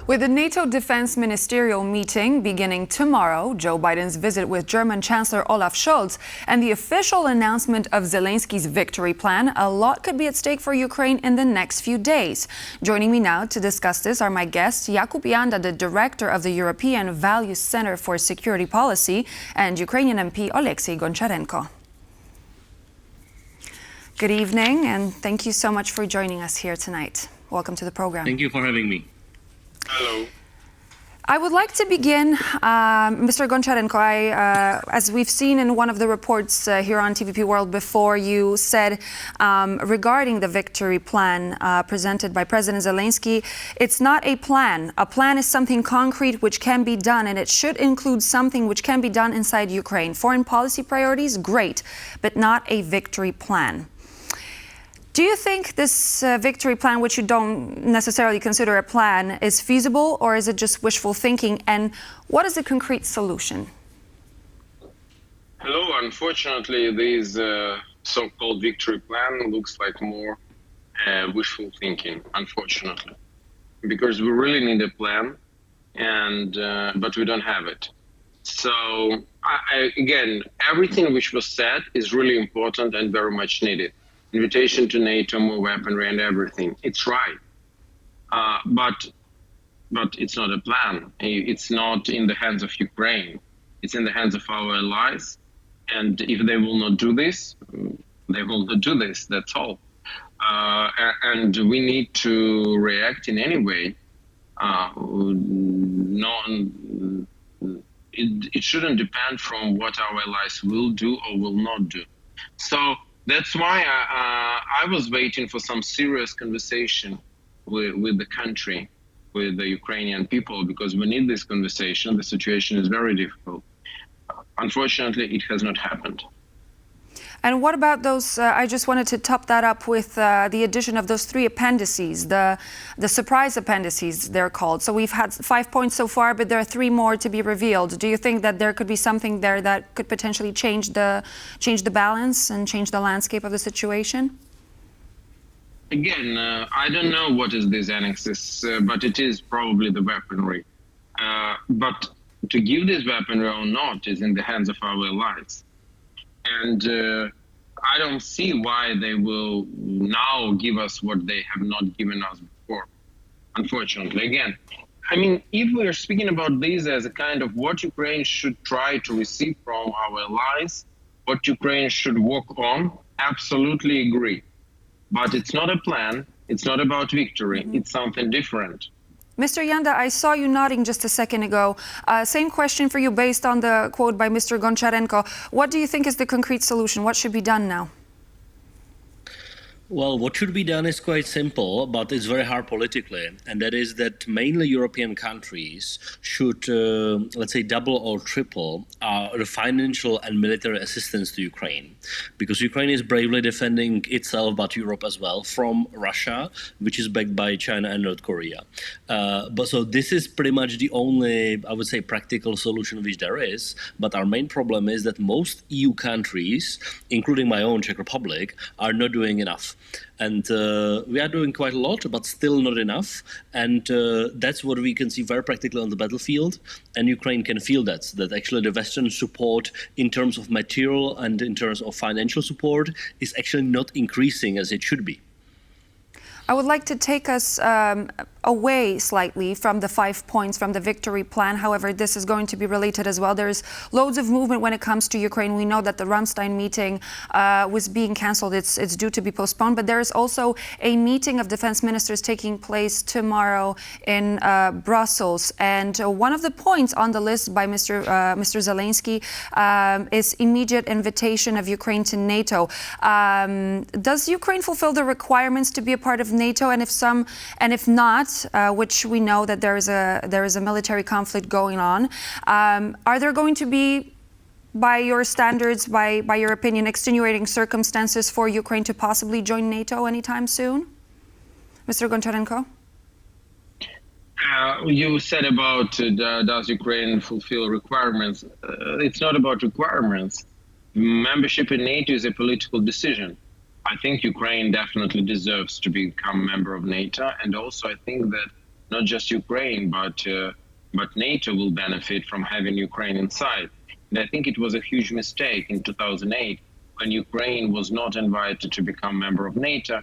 With the NATO defense ministerial meeting beginning tomorrow, Joe Biden's visit with German Chancellor Olaf Scholz, and the official announcement of Zelensky's victory plan, a lot could be at stake for Ukraine in the next few days. Joining me now to discuss this are my guests, Jakub Janda, the director of the European Values Center for Security Policy, and Ukrainian MP Oleksy Goncharenko. Good evening, and thank you so much for joining us here tonight. Welcome to the program. Thank you for having me. Hello. I would like to begin, Mr. Goncharenko, as we've seen in one of the reports here on TVP World before, you said regarding the victory plan presented by President Zelenskyy, it's not a plan. A plan is something concrete which can be done, and it should include something which can be done inside Ukraine. Foreign policy priorities, great, but not a victory plan. Do you think this victory plan, which you don't necessarily consider a plan, is feasible, or is it just wishful thinking? And what is the concrete solution? Hello. Unfortunately, this so-called victory plan looks like more wishful thinking, unfortunately, because we really need a plan, and but we don't have it. So, again, everything which was said is really important and very much needed. Invitation to NATO, more weaponry and everything. It's right. But it's not a plan. It's not in the hands of Ukraine. It's in the hands of our allies. And if they will not do this, they will not do this. That's all. And we need to react in any way. It shouldn't depend from what our allies will do or will not do. So that's why I was waiting for some serious conversation with the country, with the Ukrainian people, because we need this conversation. The situation is very difficult. Unfortunately, it has not happened. And what about those, I just wanted to top that up with the addition of those 3 appendices, the surprise appendices, they're called. So we've had 5 points so far, but there are 3 more to be revealed. Do you think that there could be something there that could potentially change the balance and change the landscape of the situation? Again, I don't know what is these annexes, but it is probably the weaponry. But to give this weaponry or not is in the hands of our allies. And I don't see why they will now give us what they have not given us before, unfortunately. Again, I mean, if we're speaking about this as a kind of what Ukraine should try to receive from our allies, what Ukraine should work on, absolutely agree. But it's not a plan. It's not about victory. It's something different. Mr. Janda, I saw you nodding just a second ago. Same question for you based on the quote by Mr. Goncharenko. What do you think is the concrete solution? What should be done now? Well, what should be done is quite simple, but it's very hard politically. And that is that mainly European countries should, let's say, double or triple the financial and military assistance to Ukraine. Because Ukraine is bravely defending itself, but Europe as well, from Russia, which is backed by China and North Korea. But so this is pretty much the only, I would say, practical solution which there is. But our main problem is that most EU countries, including my own Czech Republic, are not doing enough. And we are doing quite a lot, but still not enough. And that's what we can see very practically on the battlefield. And Ukraine can feel that actually the Western support in terms of material and in terms of financial support is actually not increasing as it should be. I would like to take us away slightly from the 5 points from the victory plan. However, this is going to be related as well. There's loads of movement when it comes to Ukraine. We know that the Ramstein meeting was being cancelled. It's due to be postponed. But there is also a meeting of defense ministers taking place tomorrow in Brussels. And one of the points on the list by Mr. Zelenskyy is immediate invitation of Ukraine to NATO. Does Ukraine fulfill the requirements to be a part of NATO? And if not, which we know that there is a military conflict going on, are there going to be, by your standards, by your opinion, extenuating circumstances for Ukraine to possibly join NATO anytime soon? Mr. Goncharenko? You said about does Ukraine fulfill requirements? It's not about requirements. Membership in NATO is a political decision. I think Ukraine definitely deserves to become a member of NATO, and also I think that not just Ukraine, but NATO will benefit from having Ukraine inside. And I think it was a huge mistake in 2008 when Ukraine was not invited to become member of NATO,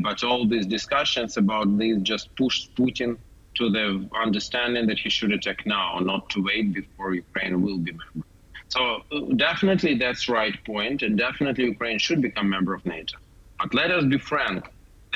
but all these discussions about this just pushed Putin to the understanding that he should attack now, not to wait before Ukraine will be member. So definitely that's right point, and definitely Ukraine should become member of NATO. But let us be frank,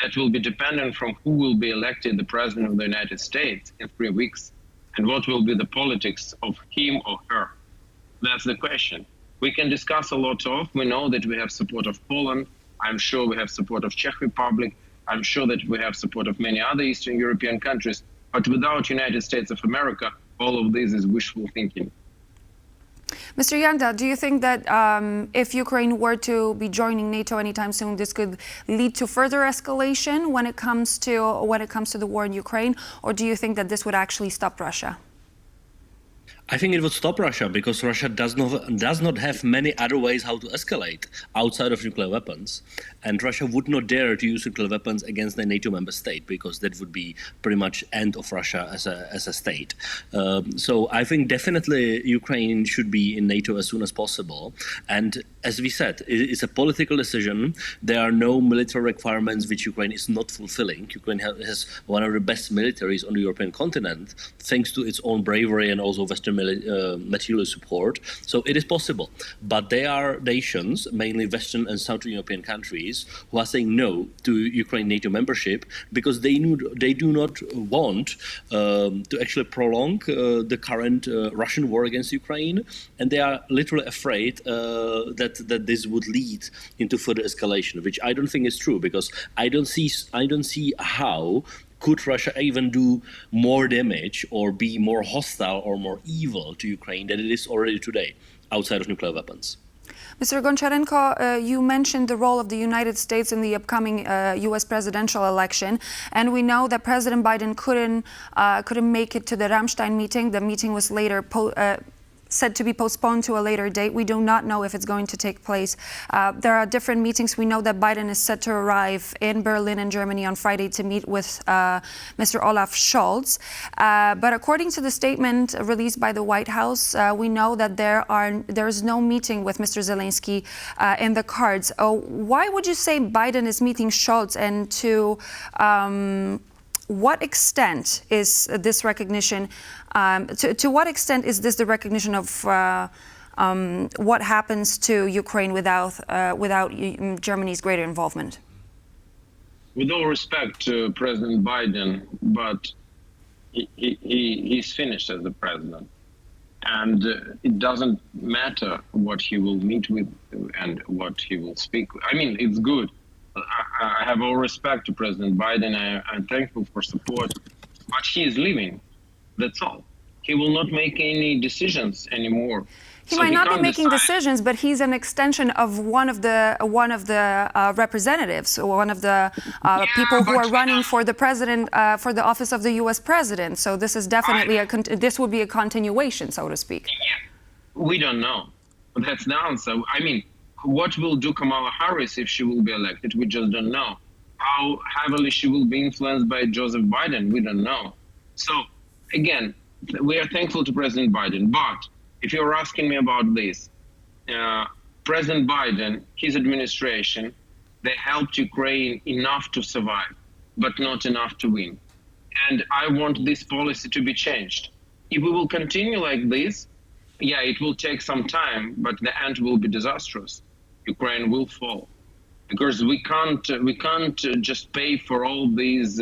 that will be dependent from who will be elected the president of the United States in 3 weeks, and what will be the politics of him or her. That's the question. We can discuss a lot of, we know that we have support of Poland, I'm sure we have support of Czech Republic, I'm sure that we have support of many other Eastern European countries, but without United States of America, all of this is wishful thinking. Mr. Janda, do you think that if Ukraine were to be joining NATO anytime soon, this could lead to further escalation when it comes to the war in Ukraine, or do you think that this would actually stop Russia? I think it would stop Russia because Russia does not have many other ways how to escalate outside of nuclear weapons, and Russia would not dare to use nuclear weapons against a NATO member state because that would be pretty much end of Russia as a state. So I think definitely Ukraine should be in NATO as soon as possible. And as we said, it's a political decision. There are no military requirements which Ukraine is not fulfilling. Ukraine has one of the best militaries on the European continent, thanks to its own bravery and also Western material support. So it is possible. But there are nations, mainly Western and Southern European countries, who are saying no to Ukraine NATO membership because they do not want to actually prolong the current Russian war against Ukraine, and they are literally afraid that this would lead into further escalation, which I don't think is true because I don't see how could Russia even do more damage or be more hostile or more evil to Ukraine than it is already today outside of nuclear weapons? Mr. Goncharenko, you mentioned the role of the United States in the upcoming U.S. presidential election, and we know that President Biden couldn't make it to the Ramstein meeting. The meeting was later said to be postponed to a later date. We do not know if it's going to take place. There are different meetings. We know that Biden is set to arrive in Berlin and Germany on Friday to meet with Mr. Olaf Scholz. But according to the statement released by the White House, we know that there is no meeting with Mr. Zelenskyy in the cards. Why would you say Biden is meeting Scholz, and to what extent is this recognition? To what extent is this the recognition of what happens to Ukraine without Germany's greater involvement? With all respect to President Biden, but he's finished as the president, and it doesn't matter what he will meet with and what he will speak. I mean, it's good. I have all respect to President Biden. I'm thankful for support, but he is leaving. That's all. He will not make any decisions anymore. He might not be making decisions, but he's an extension of one of the representatives, one of the people who are running for the president, for the office of the U.S. president. So this is definitely this would be a continuation, so to speak. We don't know. That's the answer. I mean, what will do Kamala Harris if she will be elected? We just don't know. How heavily she will be influenced by Joseph Biden? We don't know. So again, we are thankful to President Biden. But if you're asking me about this, President Biden, his administration, they helped Ukraine enough to survive, but not enough to win. And I want this policy to be changed. If we will continue like this, yeah, it will take some time, but the end will be disastrous. Ukraine will fall because we can't just pay for all these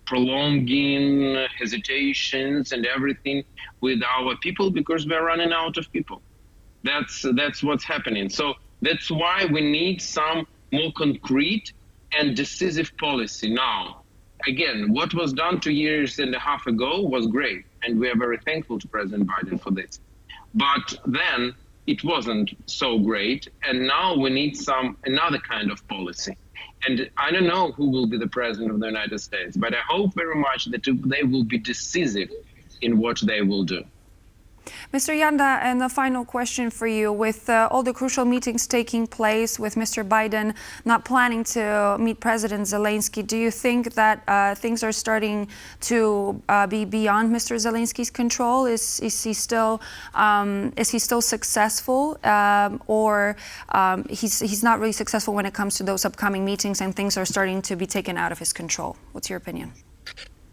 prolonging hesitations and everything with our people because we're running out of people. That's what's happening. So that's why we need some more concrete and decisive policy now. Again, what was done 2.5 years ago was great, and we are very thankful to President Biden for this. But then it wasn't so great, and now we need another kind of policy. And I don't know who will be the president of the United States, but I hope very much that they will be decisive in what they will do. Mr. Janda, and the final question for you. With all the crucial meetings taking place, with Mr. Biden not planning to meet President Zelenskyy, do you think that things are starting to be beyond Mr. Zelensky's control? Is he still successful, or he's not really successful when it comes to those upcoming meetings, and things are starting to be taken out of his control? What's your opinion?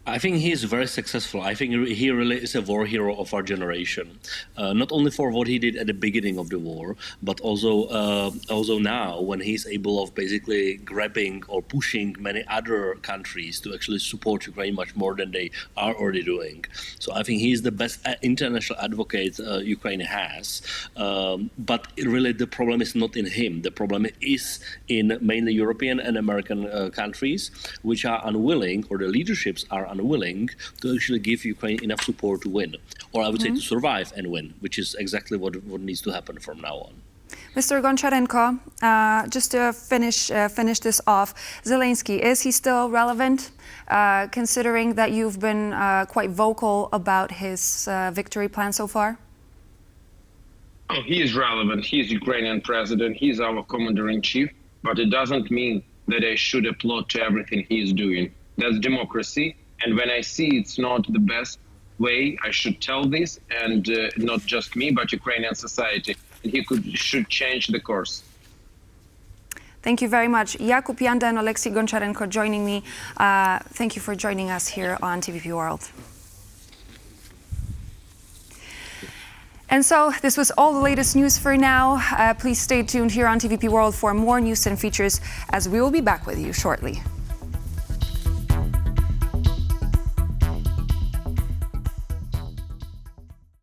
I think he is very successful. I think he really is a war hero of our generation, not only for what he did at the beginning of the war, but also now when he's able of basically grabbing or pushing many other countries to actually support Ukraine much more than they are already doing. So I think he's the best international advocate Ukraine has. But really the problem is not in him. The problem is in mainly European and American countries, which are unwilling, or the leaderships are unwilling to actually give Ukraine enough support to win, or I would say to survive and win, which is exactly what needs to happen from now on. Mr. Goncharenko, just to finish this off, Zelenskyy, is he still relevant, considering that you've been quite vocal about his victory plan so far? Oh, he is relevant. He is Ukrainian president. He is our commander-in-chief, but it doesn't mean that I should applaud to everything he is doing. That's democracy. And when I see it's not the best way, I should tell this, and not just me, but Ukrainian society. And he should change the course. Thank you very much. Jakub Janda Oleksiy Goncharenko joining me. Thank you for joining us here on TVP World. And so this was all the latest news for now. Please stay tuned here on TVP World for more news and features, as we will be back with you shortly.